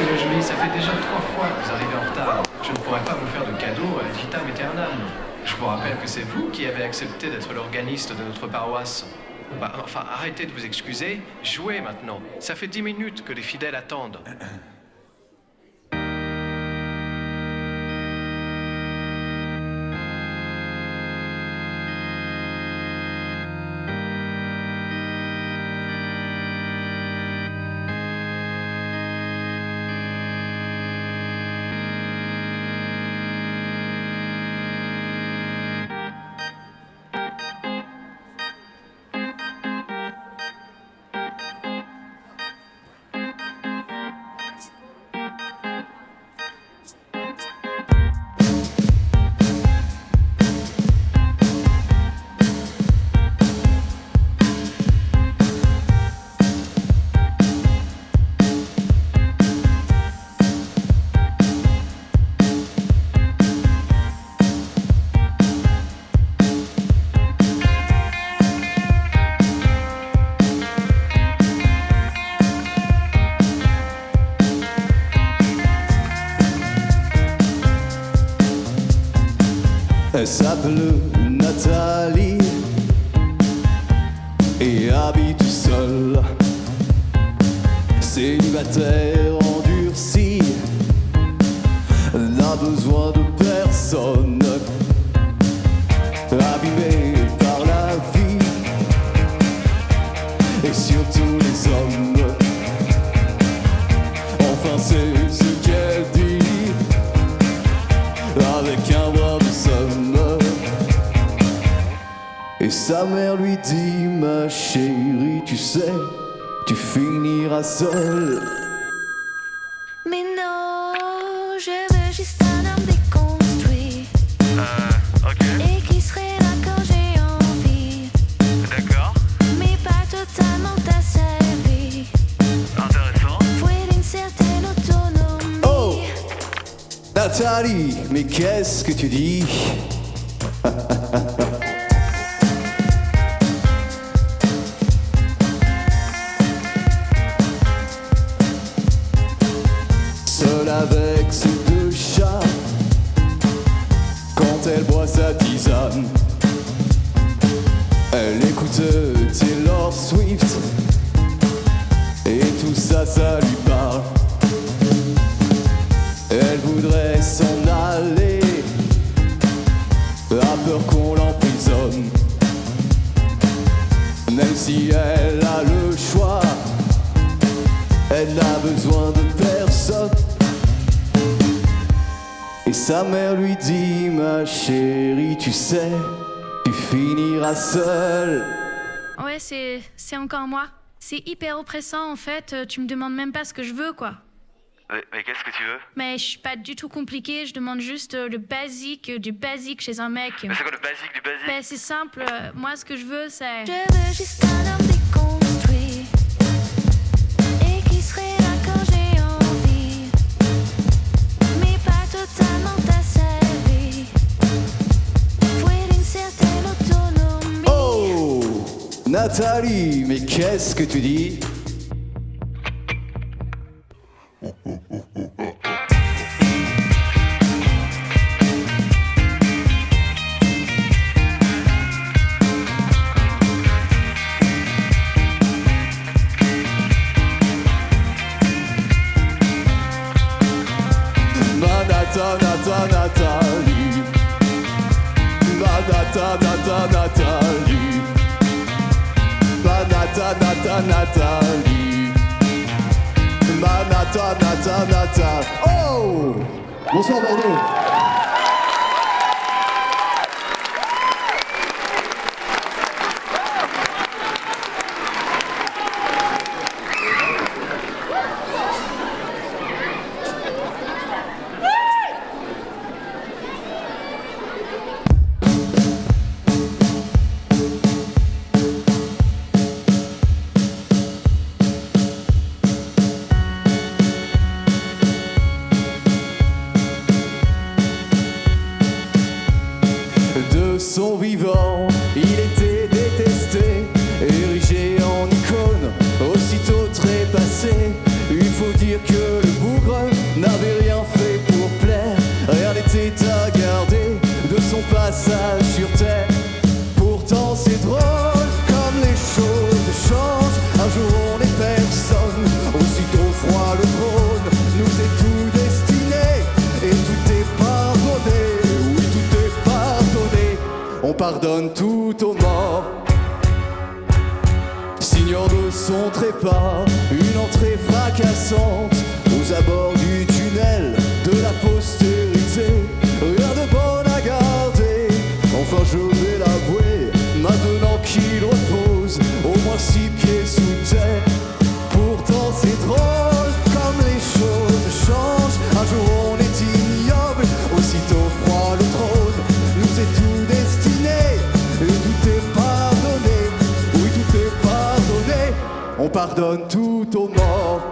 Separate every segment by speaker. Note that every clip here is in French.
Speaker 1: monsieur le jury, ça fait déjà 3 fois que vous arrivez en retard. Je ne pourrais pas vous faire de cadeau ad vitam aeternam. Je vous rappelle que c'est vous qui avez accepté d'être l'organiste de notre paroisse. Enfin, arrêtez de vous excuser, jouez maintenant. Ça fait 10 minutes que les fidèles attendent.
Speaker 2: Elle s'appelle Nathalie et habite seule, célibataire endurci, n'a besoin de personne, abîmée par la vie et surtout les hommes. Enfin c'est ce qu'elle dit avec un bras de somme. Et sa mère lui dit: ma chérie, tu sais, tu finiras seule.
Speaker 3: Mais non, je veux juste un homme déconstruit.
Speaker 4: Ok.
Speaker 3: Et qui serait là quand j'ai envie.
Speaker 4: D'accord.
Speaker 3: Mais pas totalement asservi.
Speaker 4: Intéressant.
Speaker 3: Fouet d'une certaine autonomie.
Speaker 2: Oh Nathalie, mais qu'est-ce que tu dis? Seule avec ses 2 chats, quand elle boit sa tisane, elle écoute Taylor Swift et tout ça, ça lui parle. Elle voudrait s'en aller, a peur qu'on l'emprisonne. Même si elle a le choix, elle n'a besoin de personne. Et sa mère lui dit: ma chérie, tu sais, tu finiras seule.
Speaker 5: Ouais, c'est encore moi. C'est hyper oppressant en fait, tu me demandes même pas ce que je veux quoi.
Speaker 4: Mais qu'est-ce que tu veux?
Speaker 5: Mais je suis pas du tout compliquée, je demande juste le basique du basique chez un mec.
Speaker 4: Mais c'est quoi le basique du basique?
Speaker 5: Ben c'est simple, moi ce que je veux c'est...
Speaker 3: Je veux juste un homme déconstruit. Et qui serait là quand j'ai envie. Mais pas totalement asservi. Fouet d'une certaine autonomie.
Speaker 2: Oh Nathalie, mais qu'est-ce que tu dis? Nathalie, Nathalie, Nathalie. Oh! Bonsoir Bordeaux. De son vivant, il était détesté, érigé en icône, aussitôt trépassé. Il faut dire que le bougre pardonne tout aux morts. Signor de son trépas, une entrée fracassante aux abords du tunnel de la postérité. Rien de bon à garder, enfin je vais l'avouer, maintenant qu'il repose au moins 6 pieds sous terre. Pourtant c'est drôle comme les choses changent. Un jour on est ignoble, aussitôt froid le trône nous est tout destiné. Et tout est pardonné, oui tout est pardonné. On pardonne tout aux morts.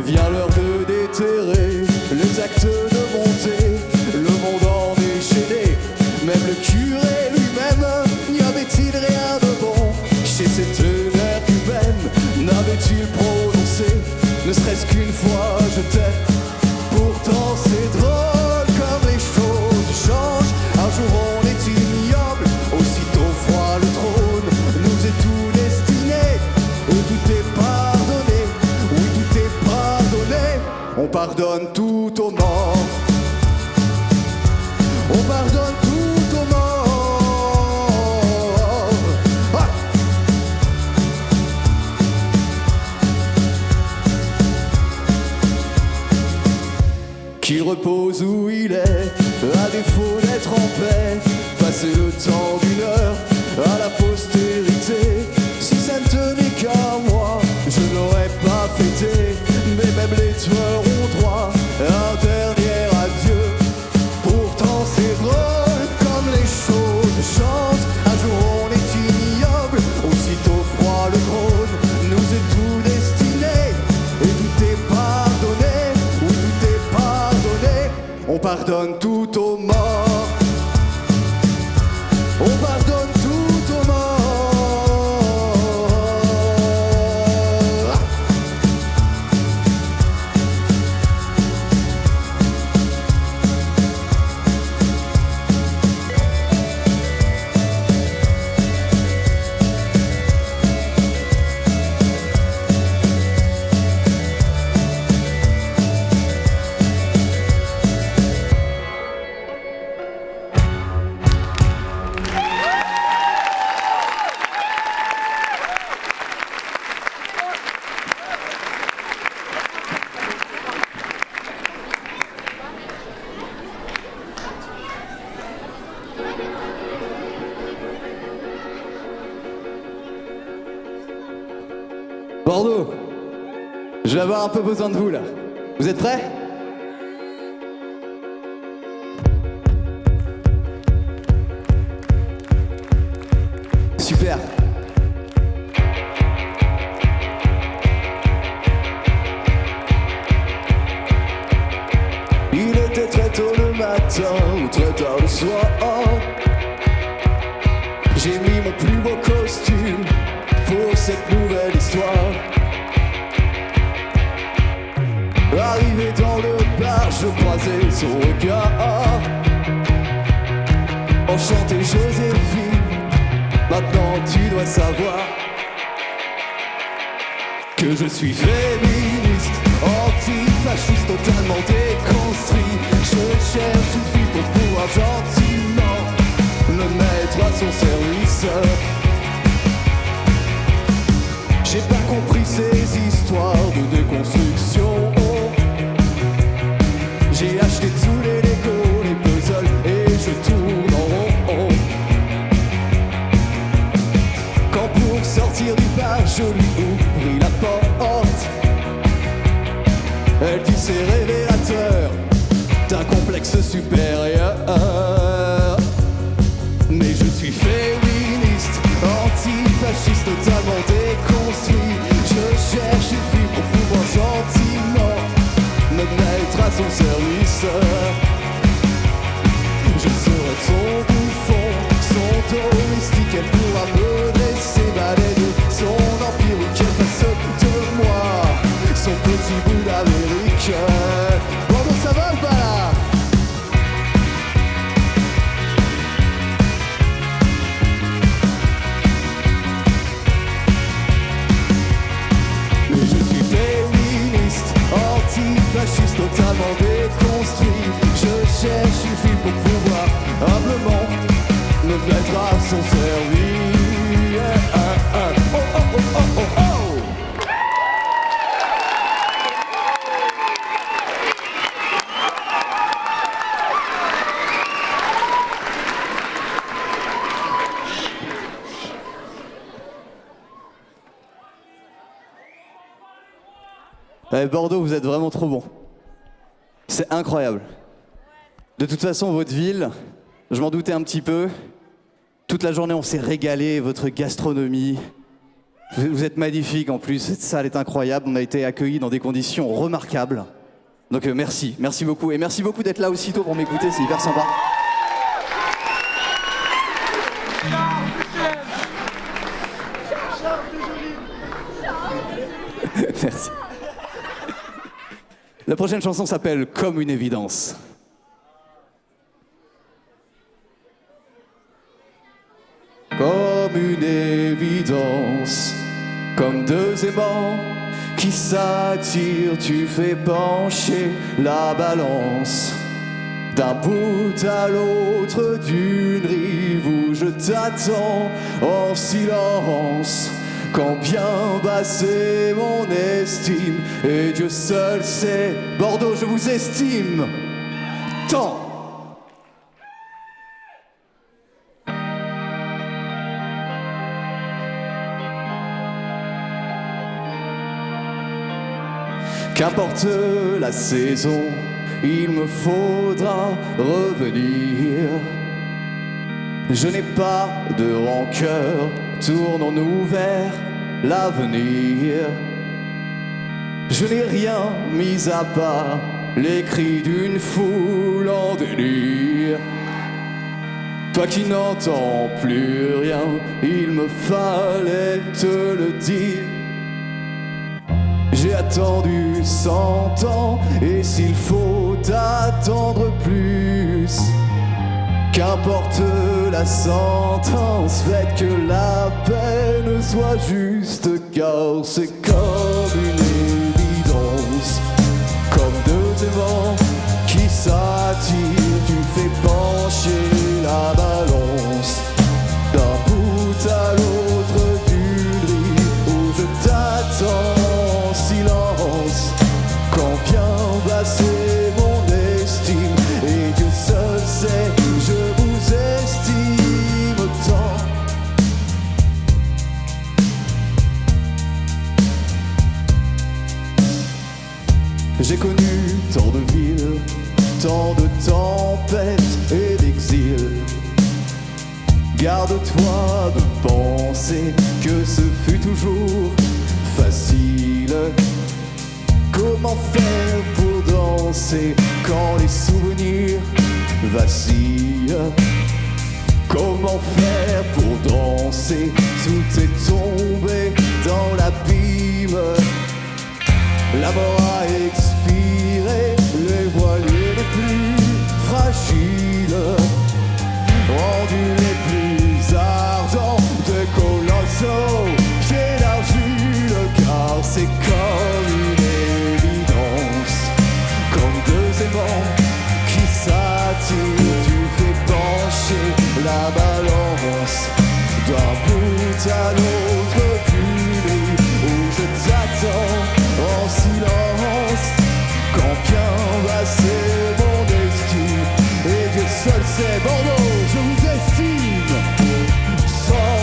Speaker 2: Vient l'heure de déterrer les actes de bonté, le monde en déchaîné. Même le curé lui-même, n'y avait-il rien de bon chez cette mère humaine? N'avait-il prononcé, ne serait-ce qu'une fois je t'aime? Pourtant c'est drôle comme les choses changent. Un jour on est ignoble, aussitôt froid le trône nous est tout destiné. Et tout est pardonné, oui tout est pardonné. On pardonne tout aux morts. On pardonne tout aux morts. Ah. Qu'il repose où il est, à défaut d'être en paix. Passer le temps d'une heure à la postérité. Si ça ne tenait qu'à moi, je n'aurais pas fêté. Mais même les tueurs ont droit à un dernier adieu. Pourtant c'est drôle comme les choses changent. Un jour on est ignoble, aussitôt froid le trône nous est tout destiné. Et tout est pardonné, oui tout est pardonné. On pardonne tout aux morts. On pardonne tout aux morts. Bordeaux, je vais avoir un peu besoin de vous là. Vous êtes prêts? Super. Il était très tôt le matin ou très tard le soir. J'ai mis mon plus beau costume pour cette nouvelle histoire. Arrivé dans le bar, je croisais son regard. Enchanté Joséphine, maintenant tu dois savoir que je suis féministe, antifasciste, totalement déconstruit. Je cherche une fille pour pouvoir gentiment le mettre à son service. J'ai pas compris ces histoires de déconstruction. J'ai acheté tous les Legos, les puzzles et je tourne en rond. Quand pour sortir du bar, je lui ouvris la porte. Elle dit c'est révélateur d'un complexe supérieur. Mais je suis féministe, antifasciste, totalement déconstruit. Je cherche une fille pour pouvoir gentiment me mettre à son service. Je serai son bouffon, son domestique. Elle pourra me laisser balader son empire ou qu'elle fasse de moi son petit bout d'Amérique. Bon, ça va ou pas là? Fasciste, totalement déconstruit. Je cherche une fille pour pouvoir humblement Bordeaux, vous êtes vraiment trop bon. C'est incroyable. De toute façon, votre ville, je m'en doutais un petit peu. Toute la journée, on s'est régalé, votre gastronomie. Vous êtes magnifique en plus, cette salle est incroyable. On a été accueillis dans des conditions remarquables. Donc merci beaucoup. Et merci beaucoup d'être là aussitôt pour m'écouter, c'est hyper sympa. Merci. La prochaine chanson s'appelle Comme une évidence. Comme une évidence, comme deux aimants qui s'attirent, tu fais pencher la balance d'un bout à l'autre d'une rive où je t'attends en silence. Quand bien basse mon estime, et Dieu seul sait, Bordeaux, je vous estime tant. Qu'importe la saison, il me faudra revenir. Je n'ai pas de rancœur, tournons-nous vers l'avenir. Je n'ai rien mis à part les cris d'une foule en délire. Toi qui n'entends plus rien, il me fallait te le dire. J'ai attendu 100 ans, et s'il faut attendre plus, qu'importe la sentence, faites que la peine soit juste, car c'est comme une évidence, comme deux aimants qui s'attirent, tu fais pencher la balance d'un bout à l'autre d'une rive où je t'attends. Silence, quand bien basse mon estime, et Dieu seul sait, je vous estime tant. J'ai connu tant de villes, tant de tempêtes et d'exil. Garde-toi de penser que ce fut toujours facile. Comment faire pour danser quand les souvenirs vacillent? Comment faire pour danser? Tout est tombé dans l'abîme. La mort a expiré, les voiliers les plus fragiles, rendus les plus ardents, des colossaux, pieds d'argile, car c'est comme une évidence, comme deux aimants qui s'attirent, tu fais pencher la balance d'un bout à l'autre du lit où je t'attends en silence. Quand bien basse mon estime, et Dieu seul sait, Bordeaux, je vous estime sans.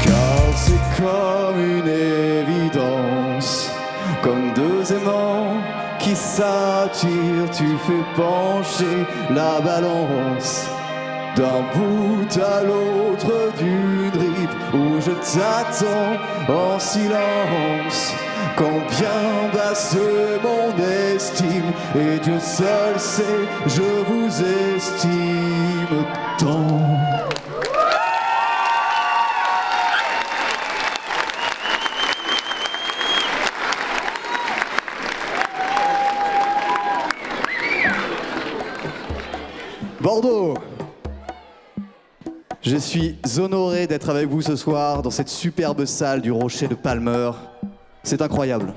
Speaker 2: Car c'est comme une évidence, comme deux aimants qui s'attirent, tu fais pencher la balance d'un bout à l'autre d'une rive où je t'attends en silence. Quand bien basse mon estime, et Dieu seul sait, je vous estime tant. Bordeaux, je suis honoré d'être avec vous ce soir dans cette superbe salle du Rocher de Palmer. C'est incroyable.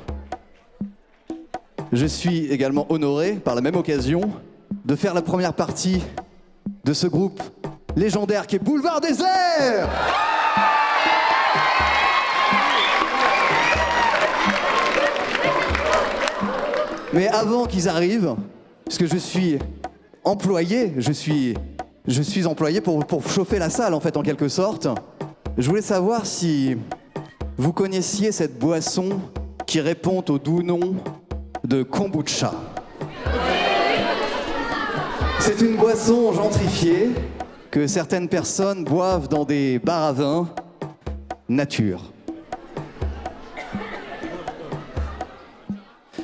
Speaker 2: Je suis également honoré, par la même occasion, de faire la première partie de ce groupe légendaire qui est Boulevard Désert. Mais avant qu'ils arrivent, puisque je suis employé, je suis employé pour chauffer la salle, en fait, en quelque sorte. Je voulais savoir si vous connaissiez cette boisson qui répond au doux nom de kombucha. C'est une boisson gentrifiée que certaines personnes boivent dans des bars à vin nature.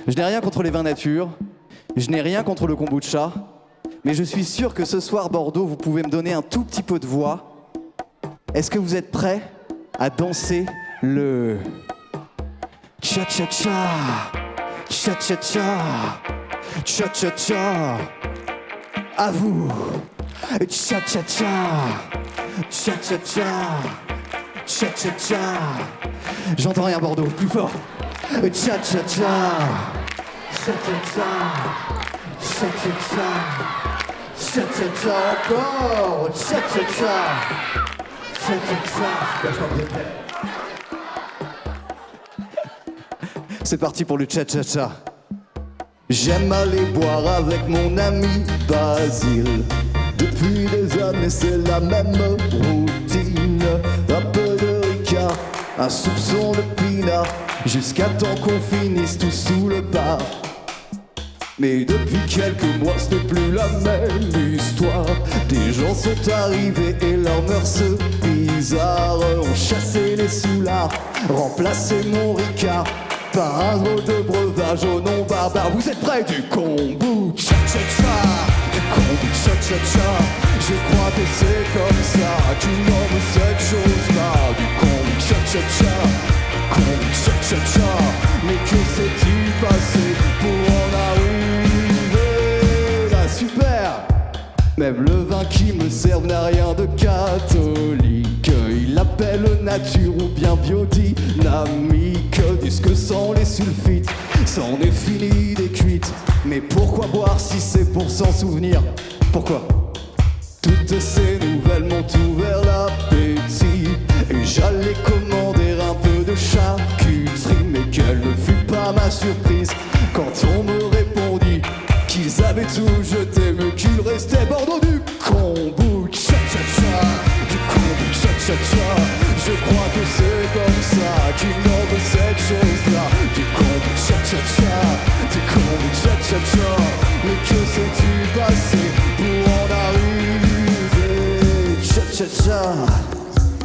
Speaker 2: Je n'ai rien contre les vins nature, je n'ai rien contre le kombucha, mais je suis sûr que ce soir, Bordeaux, vous pouvez me donner un tout petit peu de voix. Est-ce que vous êtes prêts à danser le cha-cha-cha, cha-cha-cha, cha-cha-cha? À vous, cha-cha-cha, cha-cha-cha, cha-cha-cha. J'entends rien, Bordeaux, plus fort. Cha-cha-cha, cha-cha-cha, cha-cha-cha, cha-cha-cha encore, cha-cha-cha, cha-cha-cha. C'est parti pour le cha-cha-cha. J'aime aller boire avec mon ami Basile. Depuis des années c'est la même routine. Un peu de Ricard, un soupçon de pinard, jusqu'à temps qu'on finisse tout sous le bar. Mais depuis quelques mois ce n'est plus la même histoire. Des gens sont arrivés et leurs mœurs bizarres ont chassé les soulards, remplacé mon Ricard par un drôle de breuvage au nom barbare. Vous êtes prêts? Du kombucha, cha-cha, du kombucha, cha-cha. Je crois que c'est comme ça qu'ils nomment cette chose-là. Du kombucha, cha-cha, kombucha, cha-cha. Mais que s'est-il passé pour en arriver là? Super! Même le vin qui me serve n'a rien de catholique. Il l'appelle nature ou bien biodynamique. Disent que sans les sulfites, c'en est fini des cuites. Mais pourquoi boire si c'est pour s'en souvenir? Pourquoi? Toutes ces nouvelles m'ont ouvert l'appétit et j'allais commander un peu de charcuterie. Mais quelle ne fut pas ma surprise quand on me répondit qu'ils avaient tout jeté, mais qu'il restait Bordeaux du kombucha, cha-cha, du kombucha, cha-cha. Je crois que c'est comme ça qu'ils nomment cette chose-là. Du kombucha, cha-cha, du kombucha, cha-cha. Mais que s'est-il passé pour en arriver? Cha-cha-cha,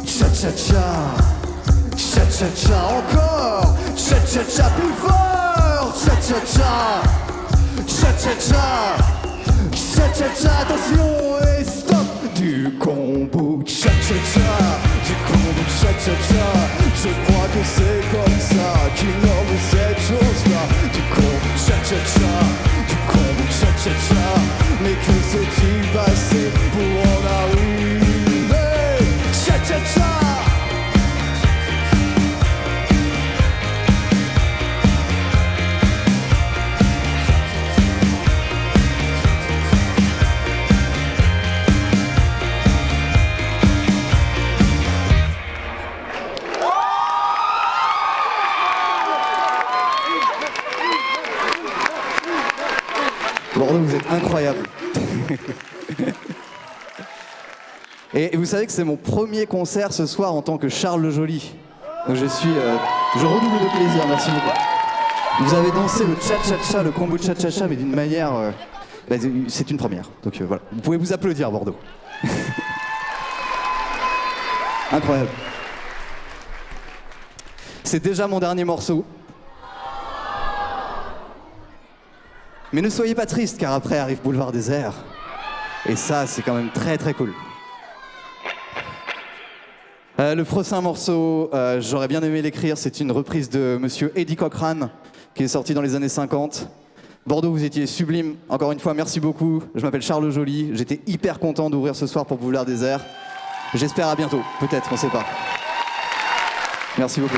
Speaker 2: cha-cha-cha, cha-cha-cha encore, cha-cha-cha plus fort, cha-cha-cha. Cha-cha-cha, cha-cha-cha, attention et stop. Du kombucha, cha-cha, du kombucha, cha-cha. Je crois que c'est comme ça qu'ils nomment cette chose-là. Du kombucha, cha-cha, du kombucha, cha-cha. Mais que s'est-il passé pour en arriver? Cha-cha-cha. Bordeaux, vous êtes incroyable. Et vous savez que c'est mon premier concert ce soir en tant que Charles Le Joly. Donc je redouble de plaisir, merci beaucoup. Vous avez dansé le cha-cha-cha, le kombucha cha-cha, mais d'une manière... c'est une première. Donc voilà, vous pouvez vous applaudir, Bordeaux. Incroyable. C'est déjà mon dernier morceau. Mais ne soyez pas tristes, car après arrive Boulevard Désert. Et ça, c'est quand même très très cool. Le prochain morceau, j'aurais bien aimé l'écrire, c'est une reprise de Monsieur Eddie Cochrane, qui est sorti dans les années 50. Bordeaux, vous étiez sublime. Encore une fois, merci beaucoup. Je m'appelle Charles Joly. J'étais hyper content d'ouvrir ce soir pour Boulevard Désert. J'espère à bientôt. Peut-être, on sait pas. Merci beaucoup.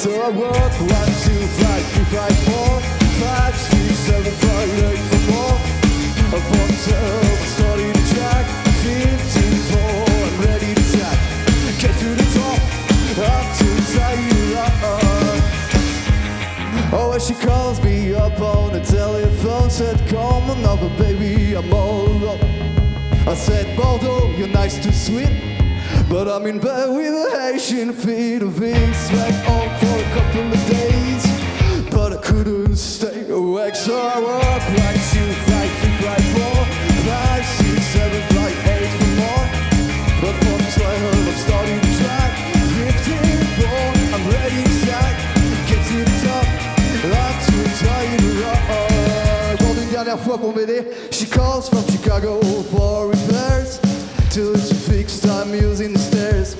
Speaker 2: So I walk 1, 2, 5, 3, 5, 4, 5, 6, 7, 5, 8 for more. Up on 12, starting to track. 15, 4, I'm ready to track. Get to the top, up to tired. Oh, when she calls me up on the telephone, said, come on over, baby, I'm all up. I said, Bordeaux, you're nice to sweet, but I'm in bed with a Haitian feet of wings. Went on for a couple of days, but I couldn't stay awake. So I walk 1, 2, 5, 3, 5, 4, 5, 6, 7, 5, 8 for more. But from 12, I'm starting to track. 15, 4, I'm ready to sack. Get to the top, I'm too tired to rock. Pour une dernière fois pour m'aider. She calls from Chicago for repairs, till it's fixed, I'm using the stairs.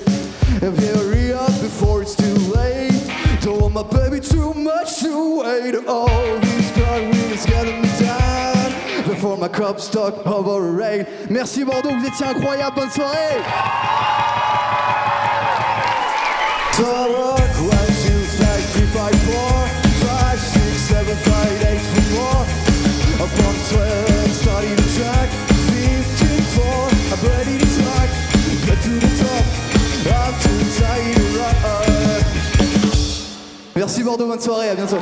Speaker 2: And hurry up before it's too late. Don't want my baby too much to wait. All these car wheels getting me down before my cup stuck over a rail. Merci Bordeaux, vous étiez incroyables, bonne soirée. So I rock 1, 2, 5, 3, 5, 4, 5, 6, 7, 5, 8 for more. Up on 12, starting to track. 15, 4, I'm ready to track. Get to the top, I'm too tired to rock. Merci Bordeaux, bonne soirée, à bientôt.